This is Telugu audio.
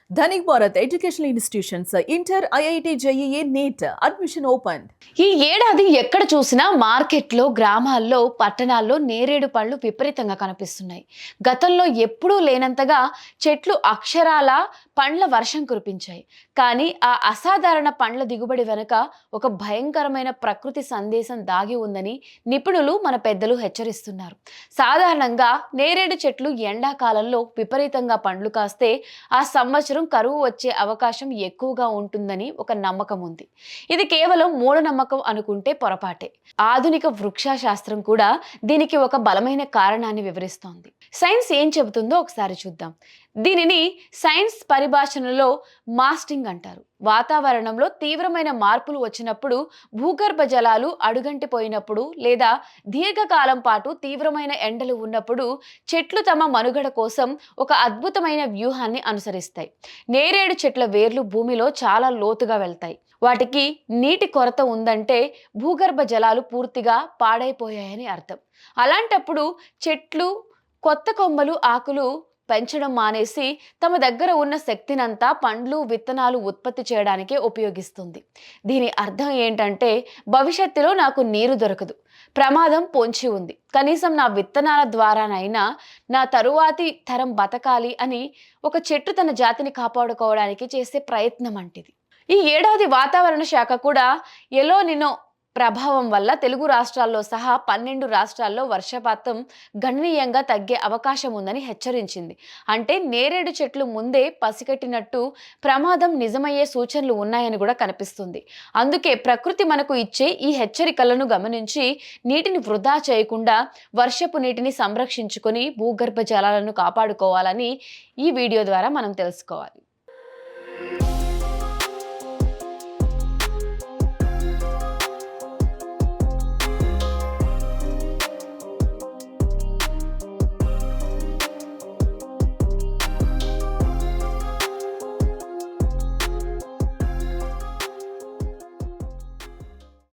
Dhanik Bharat educational institutions inter IIT JEE NEET admission open. ఈ ఏడాది ఎక్కడ చూసినా మార్కెట్లో, గ్రామాల్లో, పట్టణాల్లో నేరేడు పళ్ళు విపరీతంగా కనిపిస్తున్నాయి. గతంలో ఎప్పుడూ లేనంతగా చెట్లు అక్షరాల పండ్ల వర్షం కురిపించాయి. కానీ ఆ అసాధారణ పండ్ల దిగుబడి వెనుక ఒక భయంకరమైన ప్రకృతి సందేశం దాగి ఉందని నిపుణులు, మన పెద్దలు హెచ్చరిస్తున్నారు. సాధారణంగా నేరేడు చెట్లు ఎండాకాలంలో విపరీతంగా పండ్లు కాస్తే ఆ సంవత్సరం కరువు వచ్చే అవకాశం ఎక్కువగా ఉంటుందని ఒక నమ్మకం ఉంది. ఇది కేవలం మూఢనమ్మకం అనుకుంటే పొరపాటే. ఆధునిక వృక్ష శాస్త్రం కూడా దీనికి ఒక బలమైన కారణాన్ని వివరిస్తోంది. సైన్స్ ఏం చెబుతుందో ఒకసారి చూద్దాం. దీనిని సైన్స్ పరిభాషణలో మాస్టింగ్ అంటారు. వాతావరణంలో తీవ్రమైన మార్పులు వచ్చినప్పుడు, భూగర్భ జలాలు అడుగంటిపోయినప్పుడు లేదా దీర్ఘకాలం పాటు తీవ్రమైన ఎండలు ఉన్నప్పుడు చెట్లు తమ మనుగడ కోసం ఒక అద్భుతమైన వ్యూహాన్ని అనుసరిస్తాయి. నేరేడు చెట్ల వేర్లు భూమిలో చాలా లోతుగా వెళ్తాయి. వాటికి నీటి కొరత ఉందంటే భూగర్భ జలాలు పూర్తిగా పాడైపోయాయని అర్థం. అలాంటప్పుడు చెట్లు కొత్త కొమ్మలు, ఆకులు పెంచడం మానేసి తమ దగ్గర ఉన్న శక్తినంతా పండ్లు, విత్తనాలు ఉత్పత్తి చేయడానికే ఉపయోగిస్తుంది. దీని అర్థం ఏంటంటే, భవిష్యత్తులో నాకు నీరు దొరకదు, ప్రమాదం పొంచి ఉంది, కనీసం నా విత్తనాల ద్వారానైనా నా తరువాతి తరం బతకాలి అని ఒక చెట్టు తన జాతిని కాపాడుకోవడానికి చేసే ప్రయత్నం అంటిది. ఈ ఏడాది వాతావరణ శాఖ కూడా ఎలోనినో ప్రభావం వల్ల తెలుగు రాష్ట్రాల్లో సహా 12 రాష్ట్రాల్లో వర్షపాతం గణనీయంగా తగ్గే అవకాశం ఉందని హెచ్చరించింది. అంటే నేరేడు చెట్లు ముందే పసిగట్టినట్టు ప్రమాదం నిజమయ్యే సూచనలు ఉన్నాయని కూడా కనిపిస్తుంది. అందుకే ప్రకృతి మనకు ఇచ్చే ఈ హెచ్చరికలను గమనించి నీటిని వృధా చేయకుండా వర్షపు నీటిని సంరక్షించుకొని భూగర్భ జలాలను కాపాడుకోవాలని ఈ వీడియో ద్వారా మనం తెలుసుకోవాలి.